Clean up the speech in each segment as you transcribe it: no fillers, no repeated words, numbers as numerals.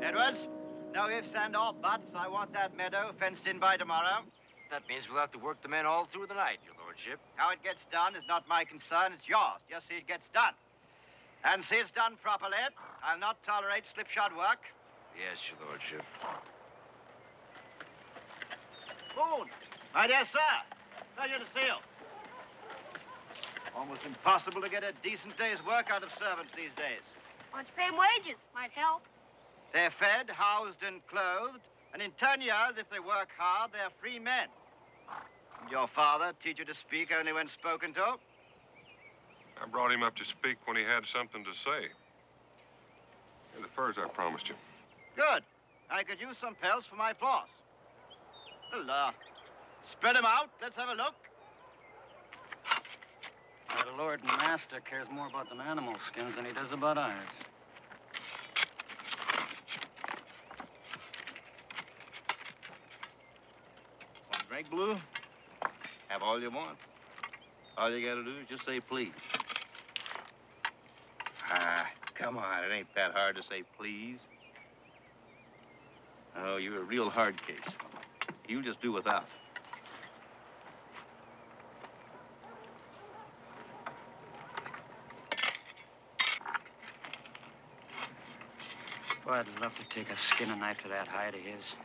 Edwards, no ifs and or buts. I want that meadow fenced in by tomorrow. That means we'll have to work the men all through the night, your lordship. How it gets done is not my concern. It's yours. Just see it gets done. And see it's done properly. I'll not tolerate slipshod work. Yes, your lordship. Boone, my dear sir. Pleasure to see you. Almost impossible to get a decent day's work out of servants these days. Why don't you pay them wages? Might help. They're fed, housed, and clothed. And in 10 years, if they work hard, they're free men. And your father teach you to speak only when spoken to? I brought him up to speak when he had something to say. They're the furs I promised you. Good. I could use some pelts for my floss. Well, spread them out. Let's have a look. The Lord and Master cares more about them animal skins than he does about ours. Want a drink, Blue? Have all you want. All you gotta do is just say please. Ah, come on. It ain't that hard to say please. Oh, you're a real hard case. You just do without. Boy, I'd love to take a skin a knife to that hide of his.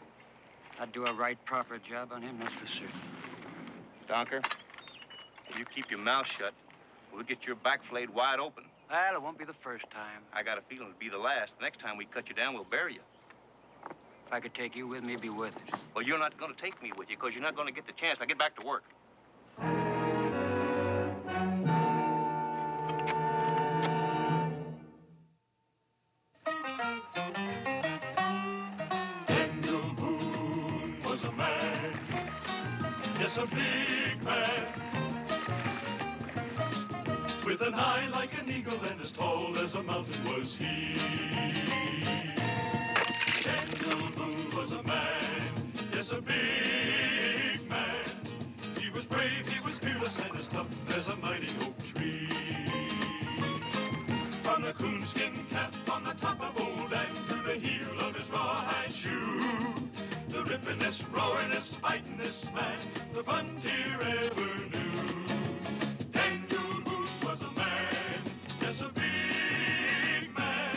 I'd do a right, proper job on him, that's for certain. Donker, if you keep your mouth shut, we'll get your back flayed wide open. Well, it won't be the first time. I got a feeling it'll be the last. The next time we cut you down, we'll bury you. If I could take you with me, it'd be worth it. Well, you're not going to take me with you because you're not going to get the chance. Now get back to work. Daniel Boone was a man, yes, a big man, with an eye like an eagle and as tall as a mountain was he. Daniel Boone was a man, yes, a big man. He was brave, he was fearless, and as tough as a mighty oak tree. From the coonskin cap on the top of old Dan to the heel of his rawhide shoe, the rippin'est, roaring'est, fighting'est man the frontier ever knew. Daniel Boone was a man, yes, a big man,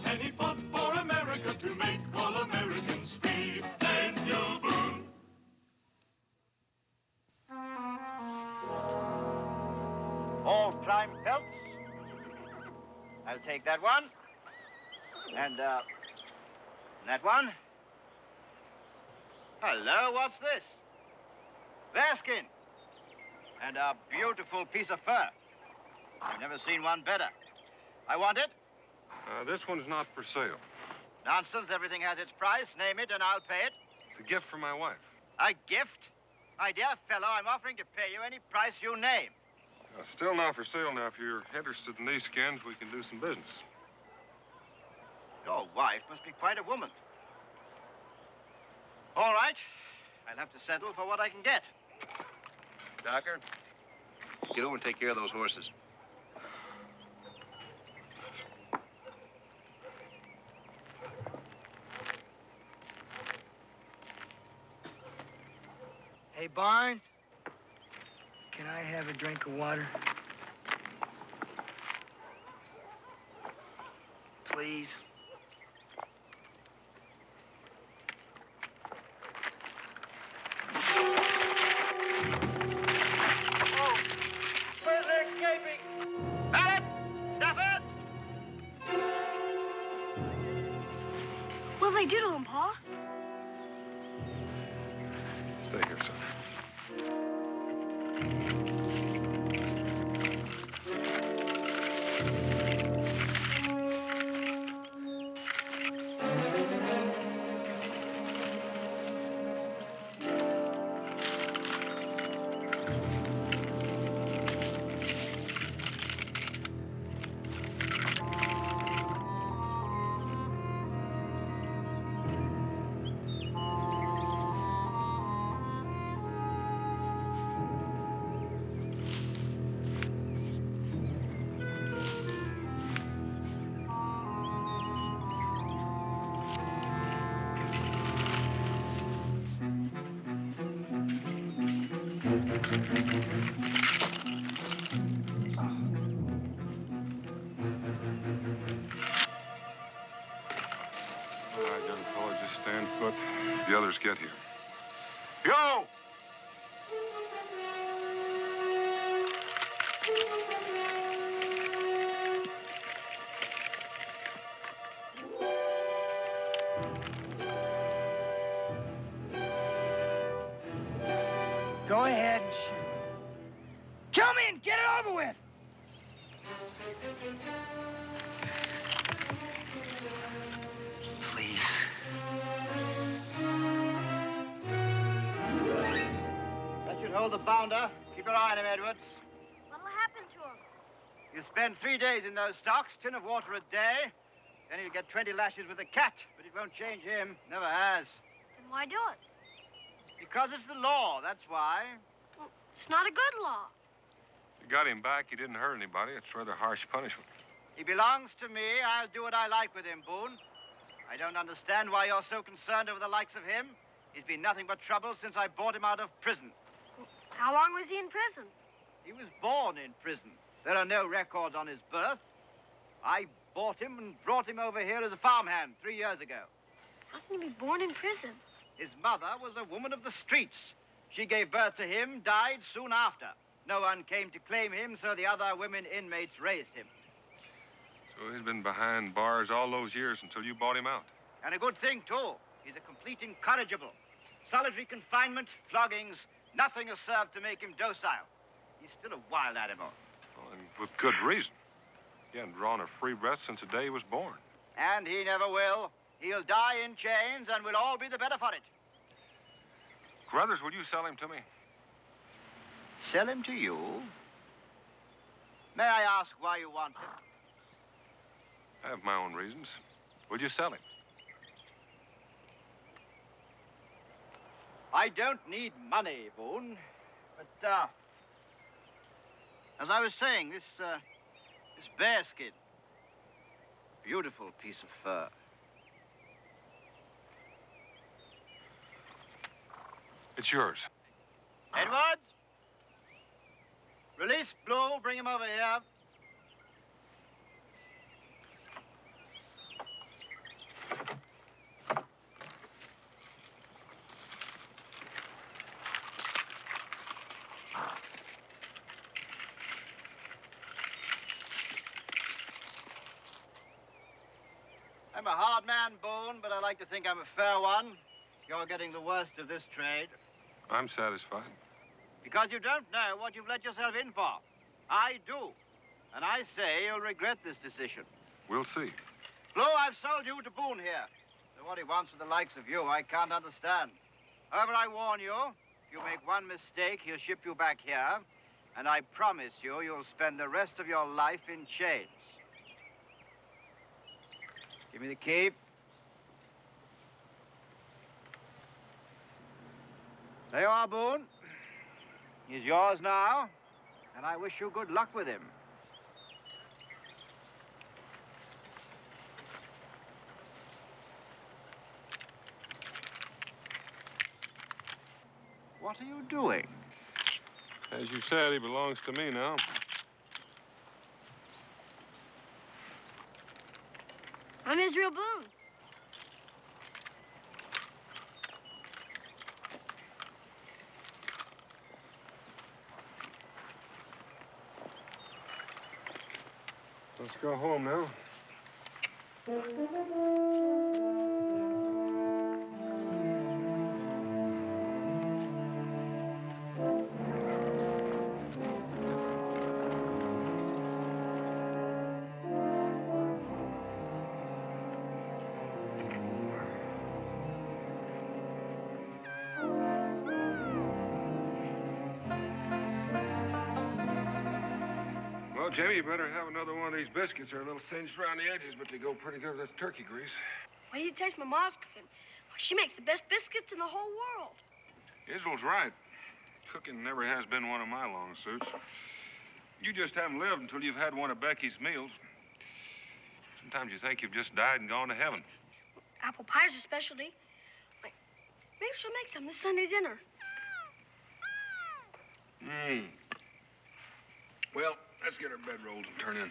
and he fought for America to make all Americans free. Daniel Boone. All prime pelts. I'll take that one. And, that one. Hello, what's this? Bearskin. And a beautiful piece of fur. I've never seen one better. I want it. This one's not for sale. Nonsense, everything has its price. Name it and I'll pay it. It's a gift from my wife. A gift? My dear fellow, I'm offering to pay you any price you name. Still not for sale. Now, if you're interested in these skins, we can do some business. Your wife must be quite a woman. All right. I'll have to settle for what I can get. Docker, get over and take care of those horses. Hey, Barnes, can I have a drink of water? Please. Oh, where's they escaping? Ballot! Stafford! What'll they do to him, Pa? Stay here, son. All right, young fella, just stand put. The others get here. Yo! Go ahead and shoot. Kill me and get it over with. Please. That should hold the bounder. Keep your eye on him, Edwards. What'll happen to him? He'll spend 3 days in those stocks, tin of water a day. Then he'll get 20 lashes with a cat, but it won't change him. Never has. Then why do it? Because it's the law, that's why. Well, it's not a good law. You got him back. He didn't hurt anybody. It's rather harsh punishment. He belongs to me. I'll do what I like with him, Boone. I don't understand why you're so concerned over the likes of him. He's been nothing but trouble since I bought him out of prison. How long was he in prison? He was born in prison. There are no records on his birth. I bought him and brought him over here as a farmhand 3 years ago. How can he be born in prison? His mother was a woman of the streets. She gave birth to him, died soon after. No one came to claim him, so the other women inmates raised him. So he's been behind bars all those years until you bought him out. And a good thing, too. He's a complete incorrigible. Solitary confinement, floggings, nothing has served to make him docile. He's still a wild animal. Well, and with good reason. He hadn't drawn a free breath since the day he was born. And he never will. He'll die in chains, and we'll all be the better for it. Carruthers, will you sell him to me? Sell him to you? May I ask why you want him? I have my own reasons. Will you sell him? I don't need money, Boone. But, as I was saying, this bearskin, beautiful piece of fur. It's yours. Edwards? Release Blue, bring him over here. I'm a hard man, Boone, but I like to think I'm a fair one. You're getting the worst of this trade. I'm satisfied. Because you don't know what you've let yourself in for. I do. And I say you'll regret this decision. We'll see. Blue, I've sold you to Boone here. So what he wants with the likes of you, I can't understand. However, I warn you, if you make one mistake, he'll ship you back here. And I promise you, you'll spend the rest of your life in chains. Give me the key. There you are, Boone. He's yours now, and I wish you good luck with him. What are you doing? As you said, he belongs to me now. I'm Israel Boone. Let's go home now. Well, Jamie, you better have another one of these biscuits. They're a little singed around the edges, but they go pretty good with this turkey grease. Why do you taste my mom's cooking? She makes the best biscuits in the whole world. Israel's right. Cooking never has been one of my long suits. You just haven't lived until you've had one of Becky's meals. Sometimes you think you've just died and gone to heaven. Apple pie's her specialty. Maybe she'll make some this Sunday dinner. Well, let's get our bedrolls and turn in.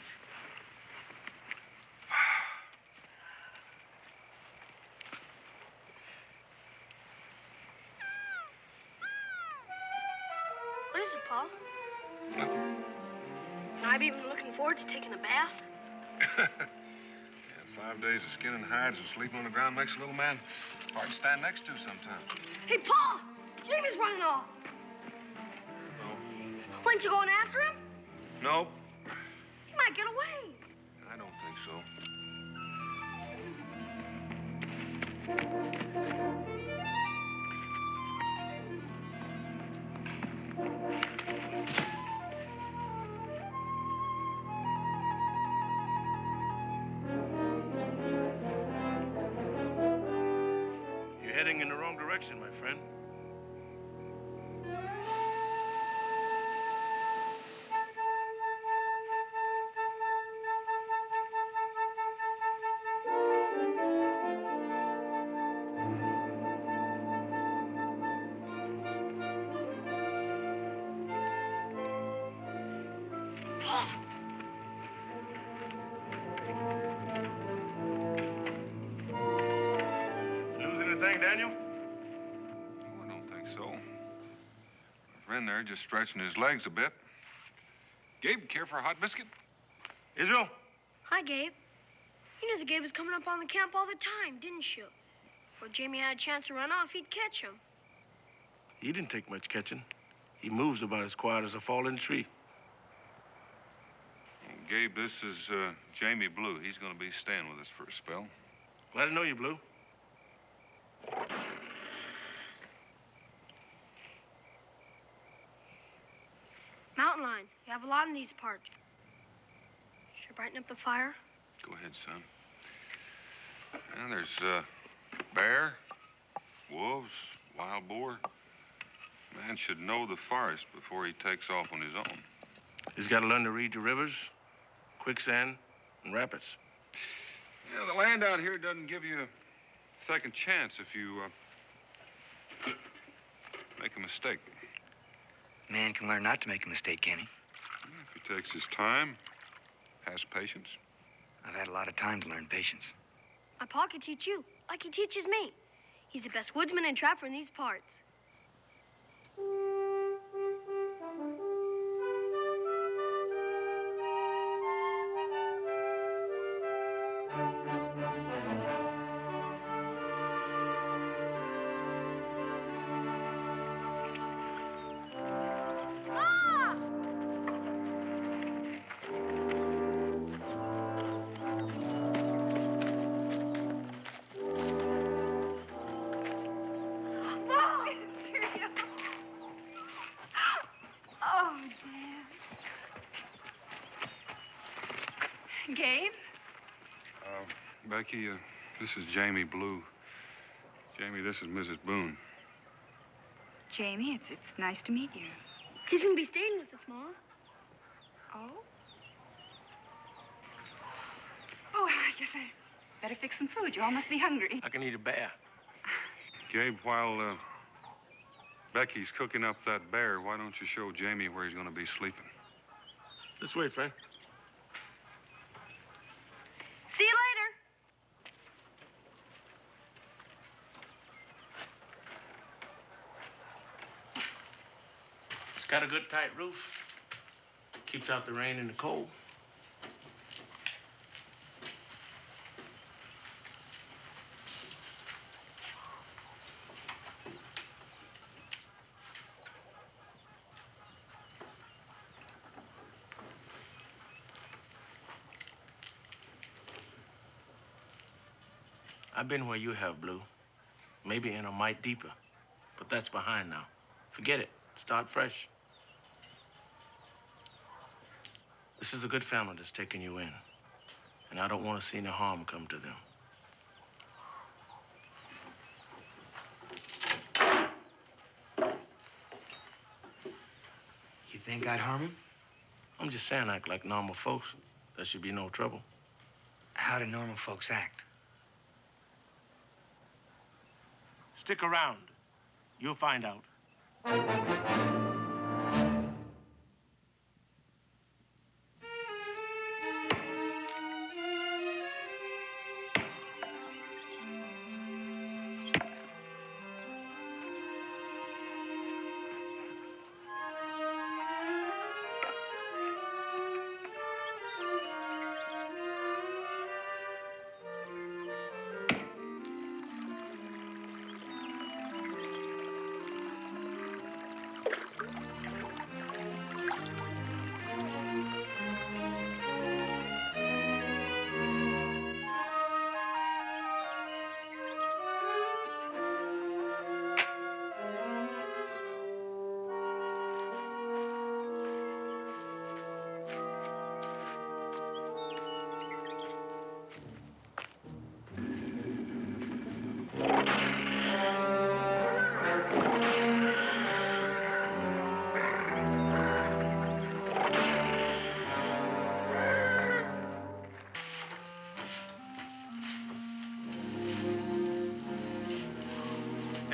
Pa. Nothing. I've even been looking forward to taking a bath. Yeah, 5 days of skinning hides and sleeping on the ground makes a little man hard to stand next to sometimes. Hey, Pa! Jamie's running off. No. Weren't you going after him? Nope. He might get away. I don't think so. You're heading in the wrong direction, my friend. Lose anything, Daniel? Oh, I don't think so. My friend there just stretching his legs a bit. Gabe, care for a hot biscuit? Israel? Hi, Gabe. You knew the Gabe was coming up on the camp all the time, didn't you? Before Jamie had a chance to run off, he'd catch him. He didn't take much catching. He moves about as quiet as a fallen tree. Gabe, this is Jamie Blue. He's going to be staying with us for a spell. Glad to know you, Blue. Mountain lion. You have a lot in these parts. Should I brighten up the fire? Go ahead, son. And there's bear, wolves, wild boar. Man should know the forest before he takes off on his own. He's got to learn to read the rivers, quicksand, and rapids. Yeah, the land out here doesn't give you a second chance if you make a mistake. Man can learn not to make a mistake, can he? If he takes his time, has patience. I've had a lot of time to learn patience. My pa could teach you, like he teaches me. He's the best woodsman and trapper in these parts. Gabe? Becky, this is Jamie Blue. Jamie, this is Mrs. Boone. Jamie, it's nice to meet you. He's gonna be staying with us, Mom. Oh? Oh, I guess I better fix some food. You all must be hungry. I can eat a bear. Gabe, while Becky's cooking up that bear, why don't you show Jamie where he's going to be sleeping? This way, friend. See you later. It's got a good tight roof. Keeps out the rain and the cold. I've been where you have, Blue. Maybe in a mite deeper. But that's behind now. Forget it. Start fresh. This is a good family that's taking you in. And I don't want to see any harm come to them. You think I'd harm him? I'm just saying act like normal folks. There should be no trouble. How do normal folks act? Stick around. You'll find out.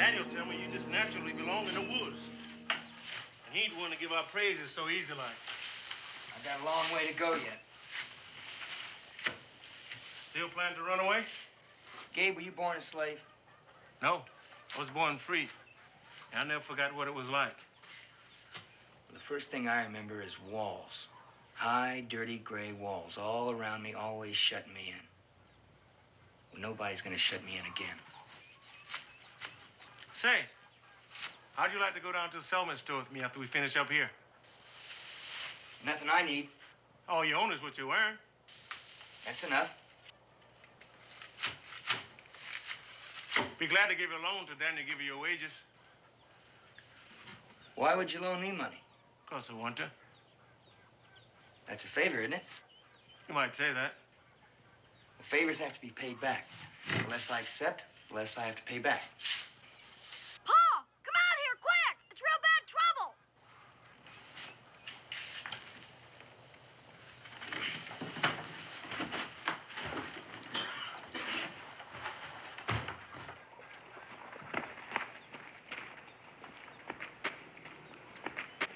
Daniel tell me you just naturally belong in the woods. And he ain't one to give our praises so easy like. I got a long way to go yet. Still plan to run away? Gabe, were you born a slave? No, I was born free. And I never forgot what it was like. The first thing I remember is walls. High, dirty, gray walls all around me, always shutting me in. Well, nobody's gonna shut me in again. Say, how'd you like to go down to the Selman store with me after we finish up here? Nothing I need. All you own is what you earn. That's enough. Be glad to give you a loan to Daniel give you your wages. Why would you loan me money? 'Cause I want to. That's a favor, isn't it? You might say that. Well, favors have to be paid back. The less I accept, the less I have to pay back. Pa, come out here, quick! It's real bad trouble.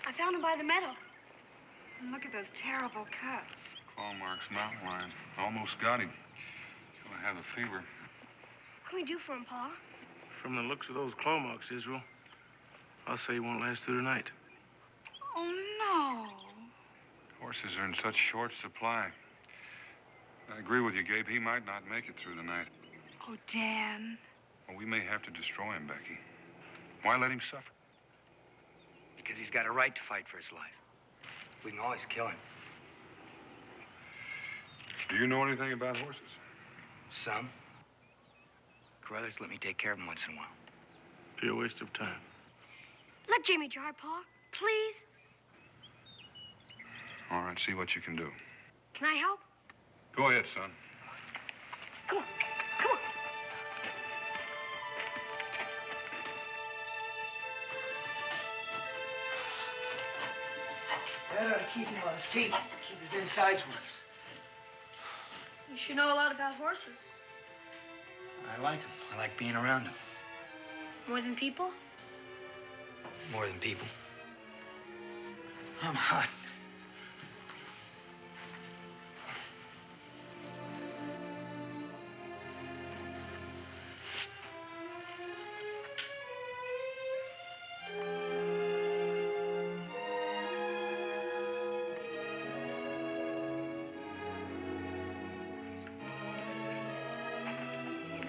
I found him by the meadow. And look at those terrible cuts. Claw marks, mountain lion. Almost got him. He's gonna have a fever. What can we do for him, Pa? From the looks of those claw marks, Israel, I'll say he won't last through the night. Oh, no. Horses are in such short supply. I agree with you, Gabe. He might not make it through the night. Oh, Dan. Well, we may have to destroy him, Becky. Why let him suffer? Because he's got a right to fight for his life. We can always kill him. Do you know anything about horses? Some. Carruthers let me take care of him once in a while. Be a waste of time. Let Jamie drive, Pa. Please. All right, see what you can do. Can I help? Go ahead, son. Come on. Come on. That ought to keep him on his feet. Keep his insides working. You should know a lot about horses. I like him. I like being around him. More than people? More than people. I'm hot.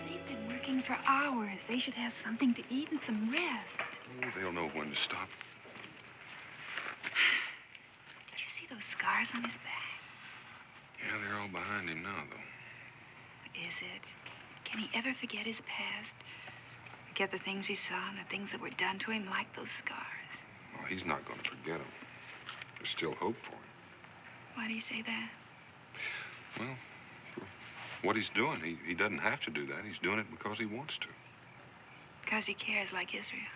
They've been working for hours. They should have something to eat and some rest. Oh, they'll know when to stop. Did you see those scars on his back? Yeah, they're all behind him now, though. Is it? Can he ever forget his past? Forget the things he saw and the things that were done to him, like those scars? Well, he's not going to forget them. There's still hope for him. Why do you say that? Well, what he's doing, he doesn't have to do that. He's doing it because he wants to. Because he cares like Israel.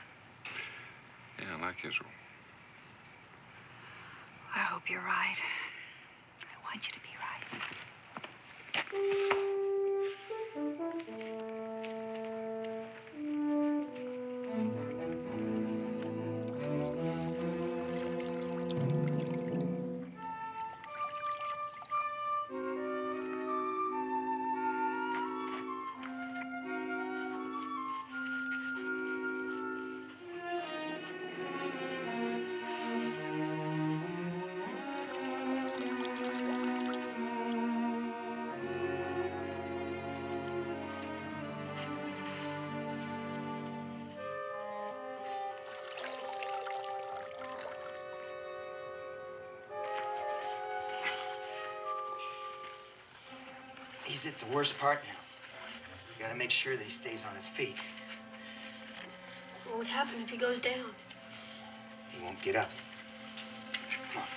Yeah, like Israel. I hope you're right. I want you to be right. He's at the worst part now. You gotta make sure that he stays on his feet. What would happen if he goes down? He won't get up. Come on.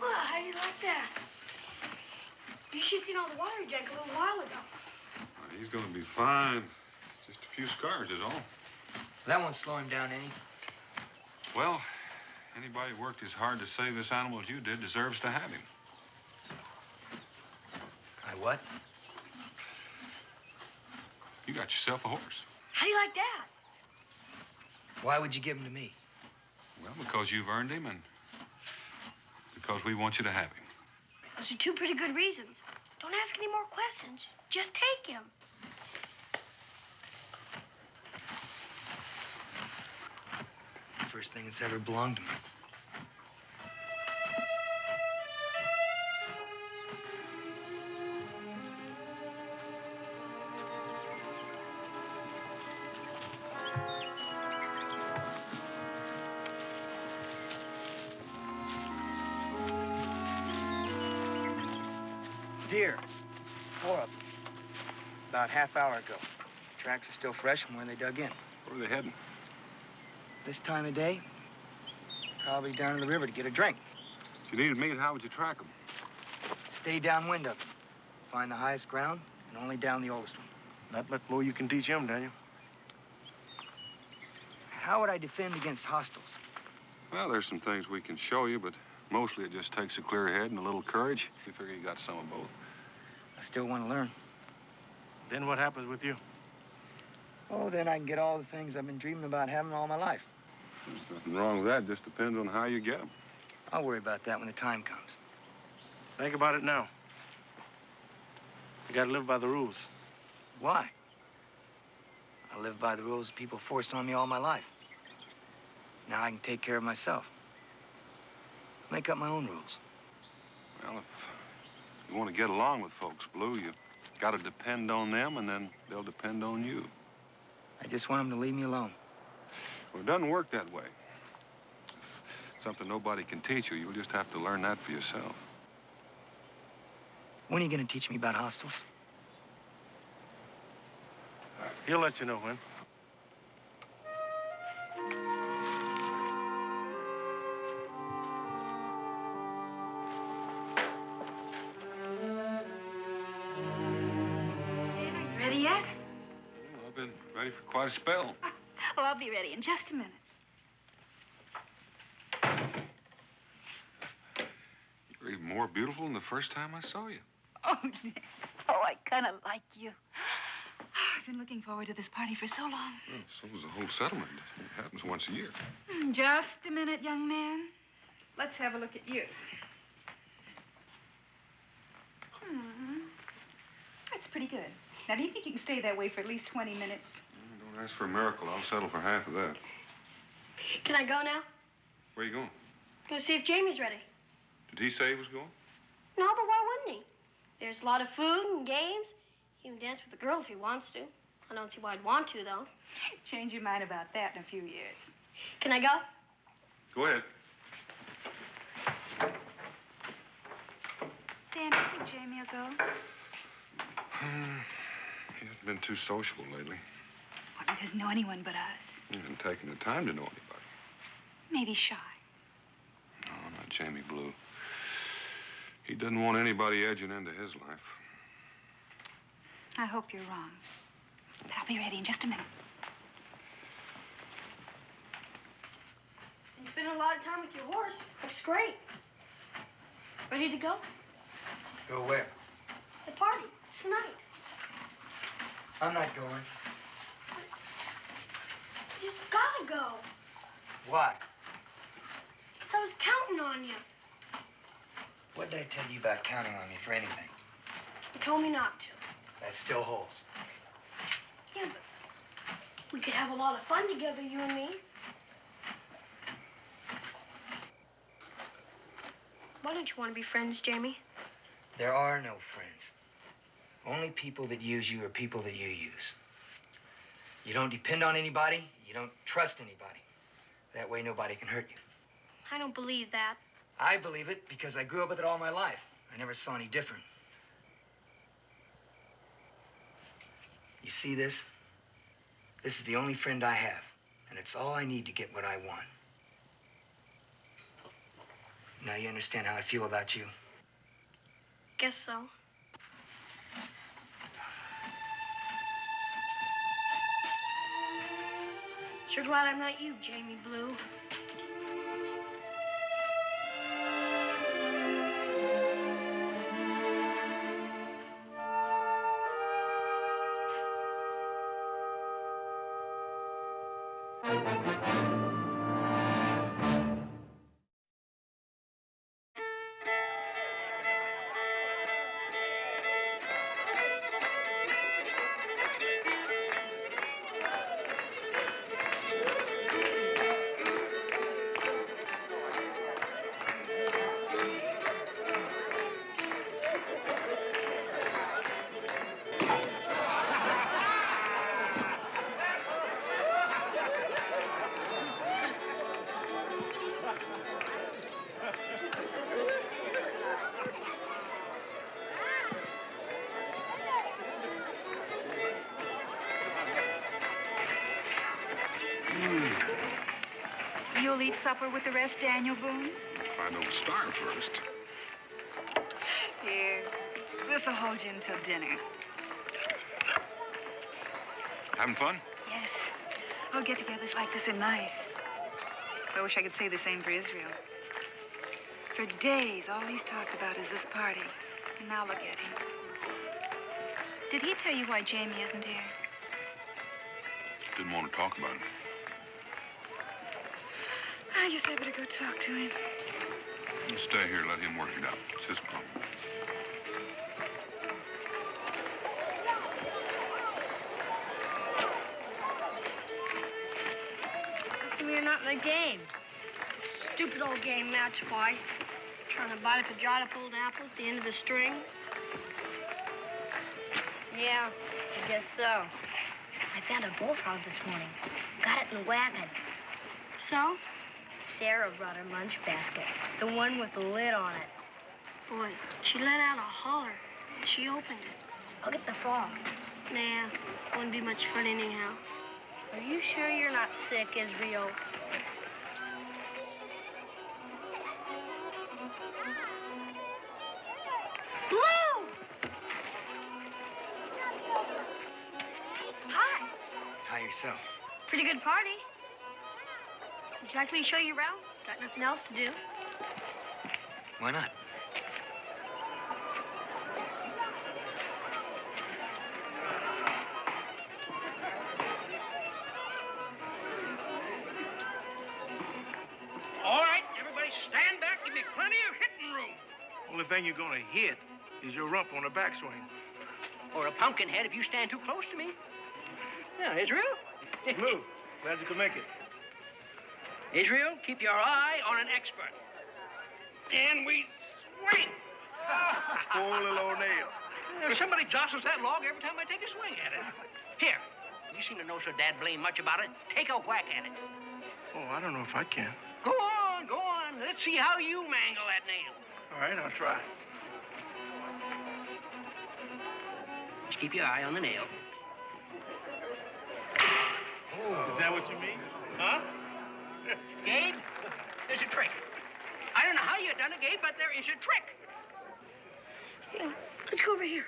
Wow, how do you like that? You should have seen all the water he drank a little while ago. Well, He's going to be fine. Just a few scars is all. That won't slow him down any. Well, anybody who worked as hard to save this animal as you did deserves to have him. I what? You got yourself a horse. How do you like that? Why would you give him to me? Well, because you've earned him and because we want you to have him. Those are two pretty good reasons. Don't ask any more questions. Just take him. First thing that's ever belonged to me. Deer. 4 of them. About half hour ago. Tracks are still fresh from where they dug in. Where are they heading? This time of day, probably down to the river to get a drink. If you needed me, how would you track them? Stay downwind of them. Find the highest ground and only down the oldest one. Not much more you can teach him, Daniel. How would I defend against hostiles? Well, there's some things we can show you, but mostly it just takes a clear head and a little courage. We figure you got some of both. I still want to learn. Then what happens with you? Oh, then I can get all the things I've been dreaming about having all my life. There's nothing wrong with that. It just depends on how you get them. I'll worry about that when the time comes. Think about it now. You gotta live by the rules. Why? I live by the rules people forced on me all my life. Now I can take care of myself. Make up my own rules. Well, if you want to get along with folks, Blue, you got to depend on them, and then they'll depend on you. I just want them to leave me alone. Well, it doesn't work that way. It's something nobody can teach you. You'll just have to learn that for yourself. When are you going to teach me about hostiles? He'll let you know when. Ready yet? Well, I've been ready for quite a spell. Well, I'll be ready in just a minute. You're even more beautiful than the first time I saw you. Oh, Nick. Oh, I kind of like you. I've been looking forward to this party for so long. Well, so is the whole settlement. It happens once a year. Just a minute, young man. Let's have a look at you. That's pretty good. Now, do you think you can stay that way for at least 20 minutes? Don't ask for a miracle. I'll settle for half of that. Can I go now? Where you going? Go see if Jamie's ready. Did he say he was going? No, but why wouldn't he? There's a lot of food and games. He can dance with a girl if he wants to. I don't see why I'd want to, though. Change your mind about that in a few years. Can I go? Go ahead. Dan, do you think Jamie will go? He hasn't been too sociable lately. Well, he doesn't know anyone but us. He hasn't taken the time to know anybody. Maybe shy. No, not Jamie Blue. He doesn't want anybody edging into his life. I hope you're wrong. But I'll be ready in just a minute. Been spending a lot of time with your horse. Looks great. Ready to go? Go where? The party. It's tonight. I'm not going. You just gotta go. Why? Because I was counting on you. What did I tell you about counting on me for anything? You told me not to. That still holds. Yeah, but we could have a lot of fun together, you and me. Why don't you want to be friends, Jamie? There are no friends. Only people that use you are people that you use. You don't depend on anybody. You don't trust anybody. That way, nobody can hurt you. I don't believe that. I believe it because I grew up with it all my life. I never saw any different. You see this? This is the only friend I have, and it's all I need to get what I want. Now you understand how I feel about you? Guess so. Sure glad I'm not you, Jamie Blue. You'll eat supper with the rest, Daniel Boone? If I don't starve first. Here. This'll hold you until dinner. Having fun? Yes. Oh, get-togethers like this are nice. I wish I could say the same for Israel. For days, all he's talked about is this party. And now look at him. Did he tell you why Jamie isn't here? Didn't want to talk about it. I guess I better go talk to him. You stay here, let him work it out. It's his problem. How come you're not in the game? Stupid old game, that's why. Trying to bite up a dried up old apple at the end of a string. Yeah, I guess so. I found a bullfrog this morning. Got it in the wagon. So? Sarah brought her lunch basket, the one with the lid on it. Boy, she let out a holler. She opened it. I'll get the frog. Nah, wouldn't be much fun anyhow. Are you sure you're not sick, Israel? Blue! Hi. Hi yourself. Pretty good party. Would you like me to show you around? Got nothing else to do. Why not? All right, everybody stand back. Give me plenty of hitting room. Only thing you're gonna hit is your rump on the backswing. Or a pumpkin head if you stand too close to me. Now, Israel. Blue, glad you could make it. Israel, keep your eye on an expert. And we swing. Poor little old nail. Somebody jostles that log every time I take a swing at it. Here, you seem to know so dad blame much about it. Take a whack at it. Oh, I don't know if I can. Go on, go on. Let's see how you mangle that nail. All right, I'll try. Just keep your eye on the nail. Is that what you mean? Huh? Gabe, there's a trick. I don't know how you done it, Gabe, but there is a trick. Yeah, let's go over here.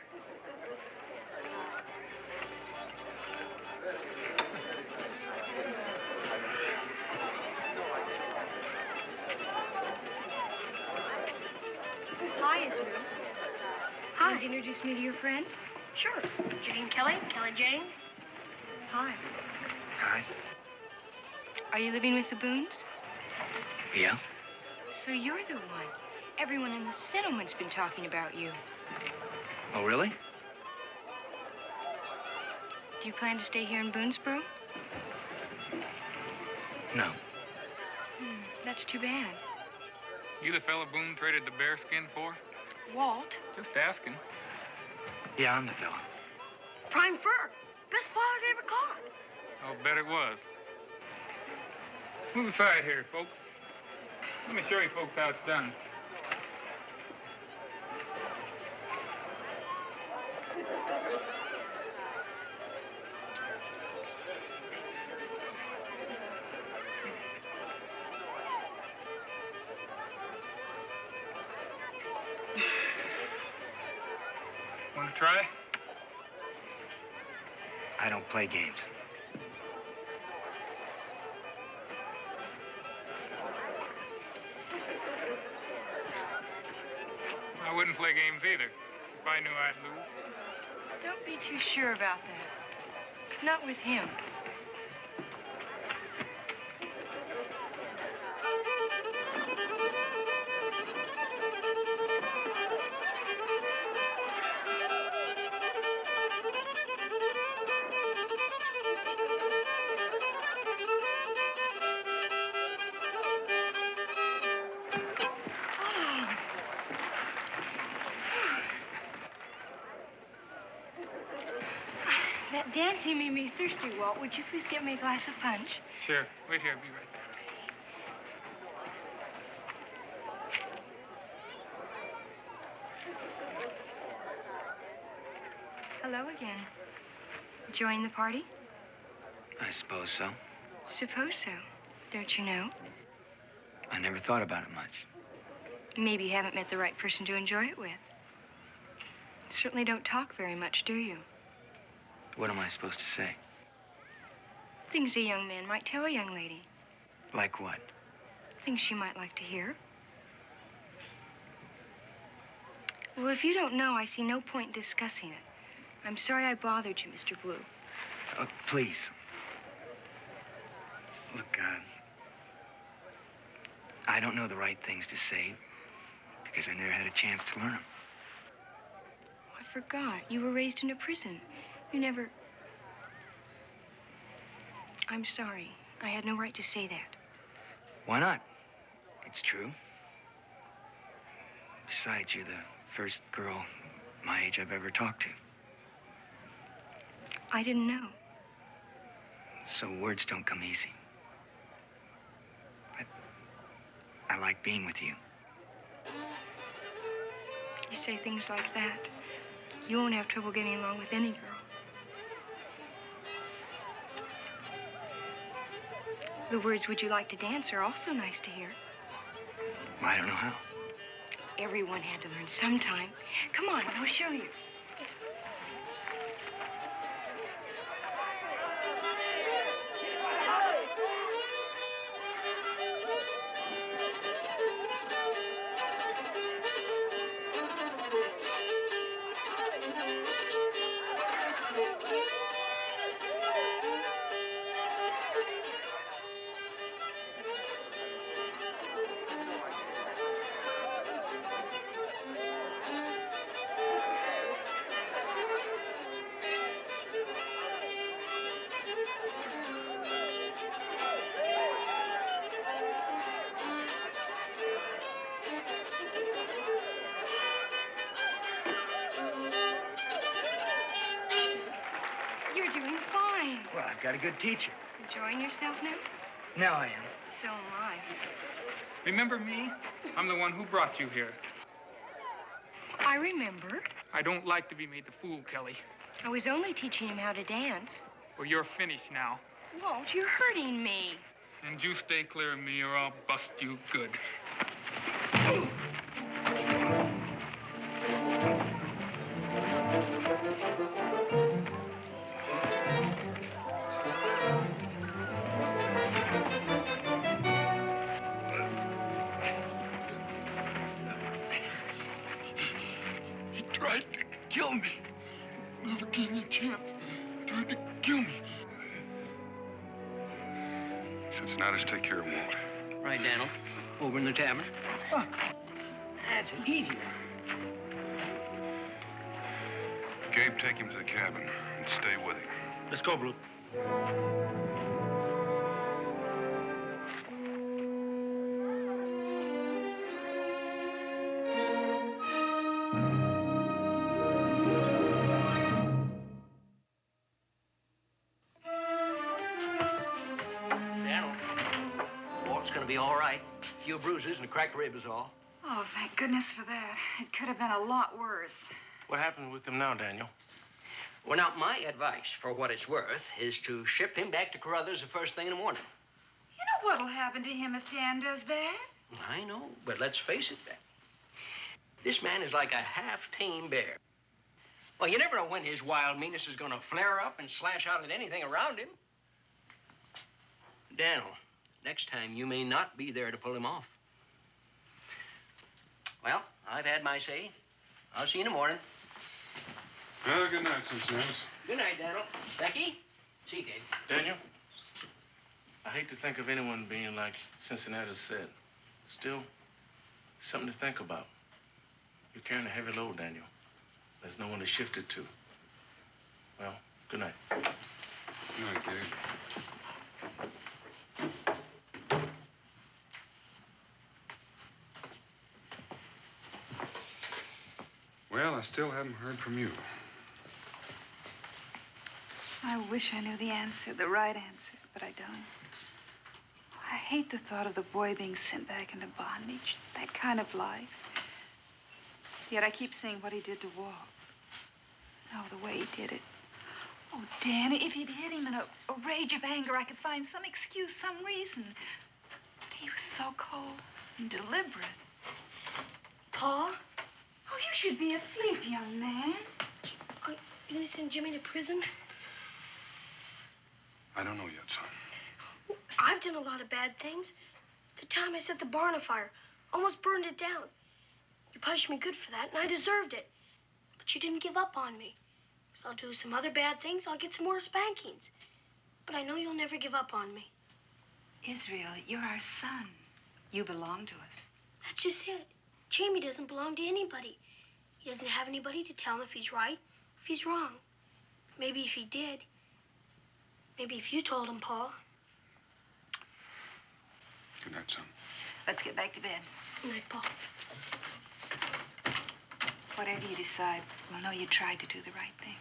Hi, Israel. Hi. Can you introduce me to your friend? Sure. Jane Kelly, Kelly Jane. Hi. Hi. Are you living with the Boones? Yeah? So you're the one. Everyone in the settlement's been talking about you. Oh, really? Do you plan to stay here in Boonesboro? No. That's too bad. You the fella Boone traded the Bearskin for? Walt. Just asking. Yeah, I'm the fella. Prime fur. Best part I ever caught. I'll bet it was. Move aside here, folks. Let me show you folks how it's done. Want to try? I don't play games. wouldn't play games either if I knew I'd lose. Don't be too sure about that. Not with him. That dancing made me thirsty, Walt. Would you please get me a glass of punch? Sure. Wait here. I'll be right back. Hello again. Enjoying the party? I suppose so. Suppose so. Don't you know? I never thought about it much. Maybe you haven't met the right person to enjoy it with. Certainly don't talk very much, do you? What am I supposed to say? Things a young man might tell a young lady. Like what? Things she might like to hear. Well, if you don't know, I see no point in discussing it. I'm sorry I bothered you, Mr. Blue. Please. Look, I don't know the right things to say because I never had a chance to learn them. I forgot. You were raised in a prison. You never... I'm sorry. I had no right to say that. Why not? It's true. Besides, you're the first girl my age I've ever talked to. I didn't know. So words don't come easy. But I like being with you. You say things like that, you won't have trouble getting along with any girl. The words, "Would you like to dance?" are also nice to hear. I don't know how. Everyone had to learn sometime. Come on, I'll show you. You're doing fine. Well, I've got a good teacher. Enjoying yourself now? Now I am. So am I. Remember me? I'm the one who brought you here. I remember. I don't like to be made the fool, Kelly. I was only teaching him how to dance. Well, you're finished now. Walt, you're hurting me. And you stay clear of me or I'll bust you good. He tried to kill me. Never gave me a chance. Tried to kill me. Cincinnatus, take care of Walt. Right, Daniel. Over in the tavern. Oh, that's an easy one. Gabe, take him to the cabin and stay with him. Let's go, Blue. Daniel, Walt's gonna be all right. A few bruises and a cracked rib is all. Oh, thank goodness for that. It could have been a lot worse. What happened with him now, Daniel? Well, now, my advice, for what it's worth, is to ship him back to Carruthers the first thing in the morning. You know what'll happen to him if Dan does that? I know, but let's face it, Beck. This man is like a half-tame bear. Well, you never know when his wild meanness is gonna flare up and slash out at anything around him. Daniel, next time you may not be there to pull him off. Well, I've had my say. I'll see you in the morning. Well, good night, Cincinnati. Good night, Daniel. Becky? See you, Dave. Daniel, I hate to think of anyone being like Cincinnati said. Still, something to think about. You're carrying a heavy load, Daniel. There's no one to shift it to. Well, good night. Good night, Dave. Well, I still haven't heard from you. I wish I knew the answer, the right answer, but I don't. I hate the thought of the boy being sent back into bondage, that kind of life. Yet I keep seeing what he did to Walt. Oh, the way he did it. Oh, Dan, if he'd hit him in a rage of anger, I could find some excuse, some reason. But he was so cold and deliberate. Paul? Oh, you should be asleep, young man. Are you going to send Jimmy to prison? I don't know yet, son. I've done a lot of bad things. The time I set the barn afire, almost burned it down. You punished me good for that, and I deserved it. But you didn't give up on me. So I'll do some other bad things, I'll get some more spankings. But I know you'll never give up on me. Israel, you're our son. You belong to us. That's just it. Jamie doesn't belong to anybody. He doesn't have anybody to tell him if he's right, if he's wrong. Maybe if he did. Maybe if you told him, Paul. Good night, son. Let's get back to bed. Good night, Paul. Whatever you decide, we'll know you tried to do the right thing.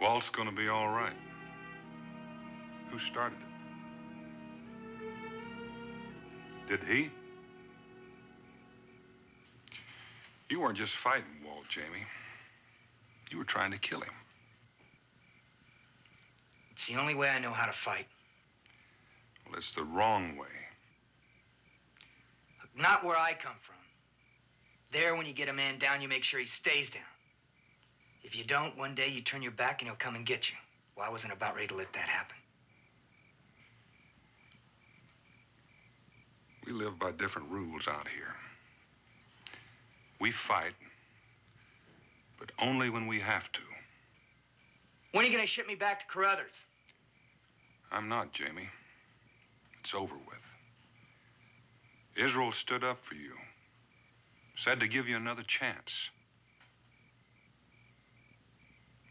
Walt's gonna be all right. Who started it? Did he? You weren't just fighting Walt, Jamie. You were trying to kill him. It's the only way I know how to fight. Well, it's the wrong way. Look, not where I come from. There, when you get a man down, you make sure he stays down. If you don't, one day you turn your back and he'll come and get you. Well, I wasn't about ready to let that happen. We live by different rules out here. We fight, but only when we have to. When are you gonna ship me back to Carruthers? I'm not, Jamie. It's over with. Israel stood up for you. Said to give you another chance.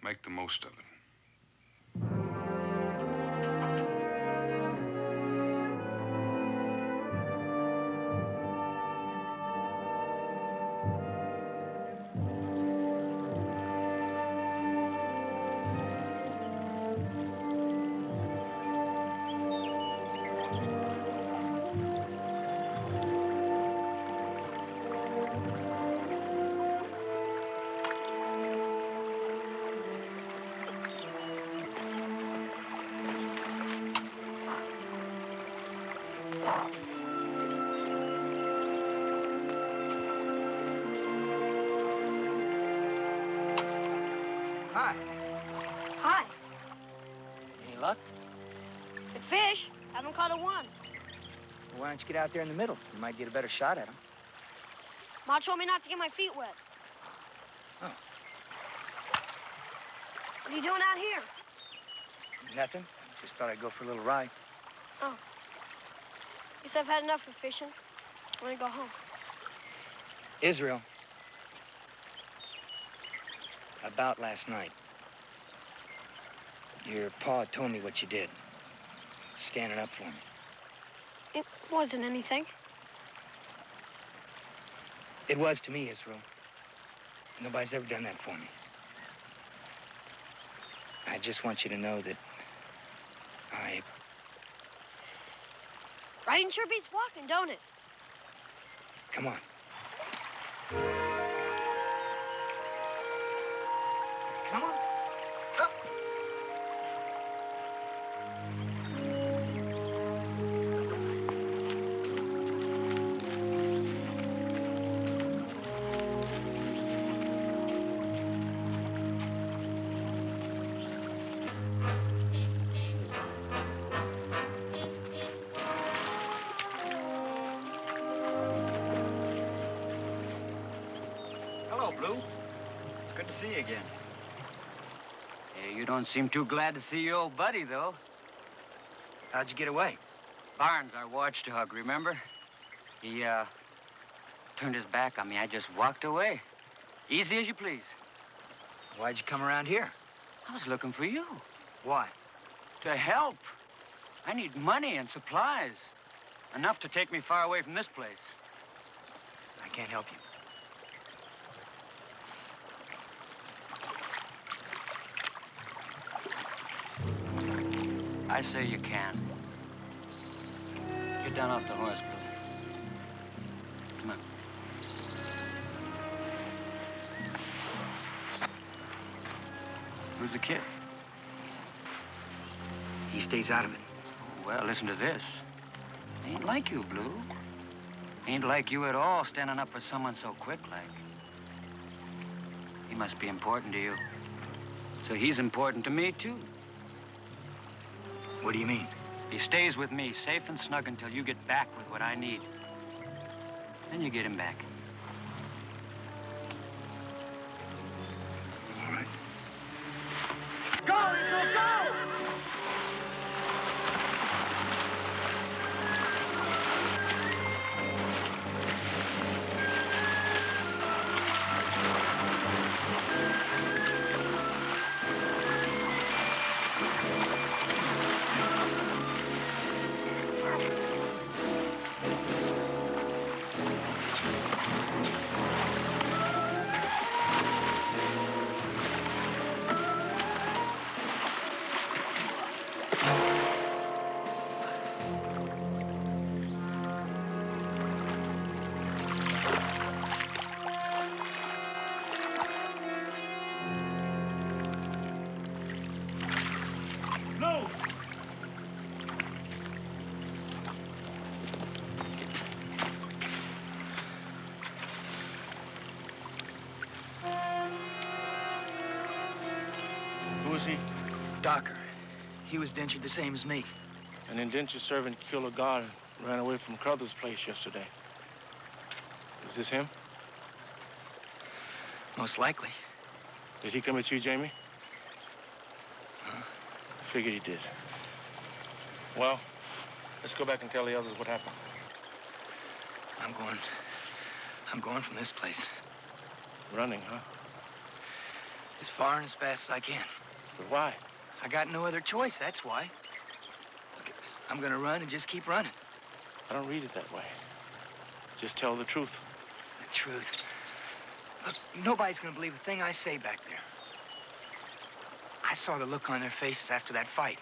Make the most of it. Hi. Hi. Any luck? The fish. Haven't caught a one. Well, why don't you get out there in the middle? You might get a better shot at him. Ma told me not to get my feet wet. Oh. What are you doing out here? Nothing. Just thought I'd go for a little ride. Oh. Guess I've had enough of fishing. I want to go home. Israel. About last night. Your pa told me what you did. Standing up for me. It wasn't anything. It was to me, Israel. Nobody's ever done that for me. I just want you to know that Riding sure beats walking, don't it? Come on. Blue. It's good to see you again. Hey, you don't seem too glad to see your old buddy, though. How'd you get away? Barnes, our watchdog, remember? He, turned his back on me. I just walked away. Easy as you please. Why'd you come around here? I was looking for you. Why? To help. I need money and supplies. Enough to take me far away from this place. I can't help you. I say you can. Get down off the horse, Blue. Come on. Who's the kid? He stays out of it. Well, listen to this. Ain't like you, Blue. Ain't like you at all, standing up for someone so quick like. He must be important to you. So he's important to me, too. What do you mean? He stays with me, safe and snug, until you get back with what I need. Then you get him back. All right. Go, Israel, go! Who is he? Docker. He was dentured the same as me. An indentured servant killed a guard and ran away from Crothers' place yesterday. Is this him? Most likely. Did he come at you, Jamie? Huh? Figured he did. Well, let's go back and tell the others what happened. I'm going from this place. Running, huh? As far and as fast as I can. But why? I got no other choice, that's why. Look, I'm gonna run and just keep running. I don't read it that way. Just tell the truth. The truth. Look, nobody's gonna believe a thing I say back there. I saw the look on their faces after that fight.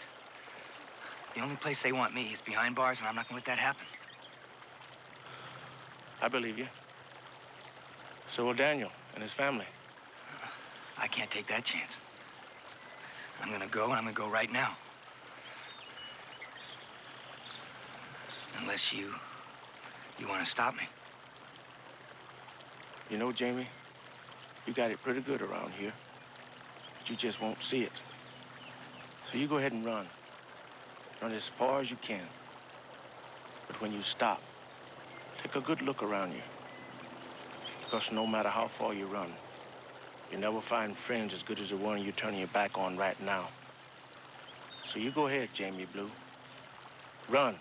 The only place they want me is behind bars, and I'm not gonna let that happen. I believe you. So will Daniel and his family. I can't take that chance. I'm gonna go, and I'm gonna go right now. Unless you want to stop me. You know, Jamie, you got it pretty good around here. But you just won't see it. So you go ahead and run. Run as far as you can. But when you stop, take a good look around you. Because no matter how far you run, you never find friends as good as the one you're turning your back on right now. So you go ahead, Jamie Blue. Run.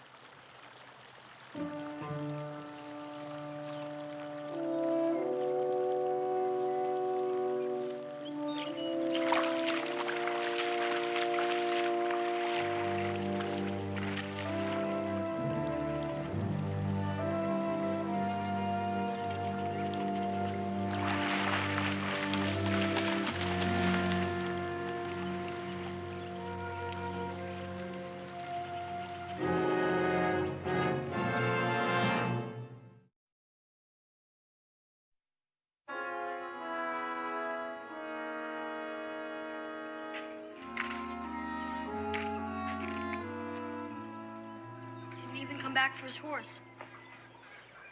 Come back for his horse.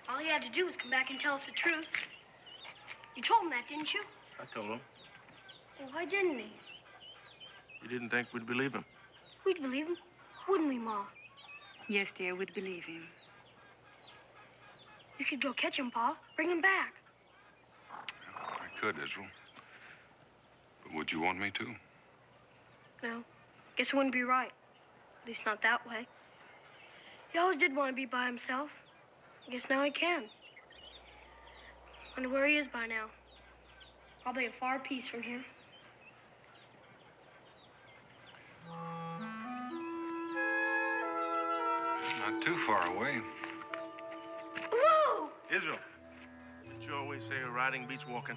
All he had to do was come back and tell us the truth. You told him that, didn't you? I told him. Well, why didn't he? You didn't think we'd believe him. We'd believe him, wouldn't we, Ma? Yes, dear, we'd believe him. You could go catch him, Pa. Bring him back. I could, Israel. But would you want me to? No. Guess it wouldn't be right. At least not that way. He always did want to be by himself. I guess now he can. Wonder where he is by now. Probably a far piece from here. Not too far away. Whoa! Israel, did you always say riding beats walking?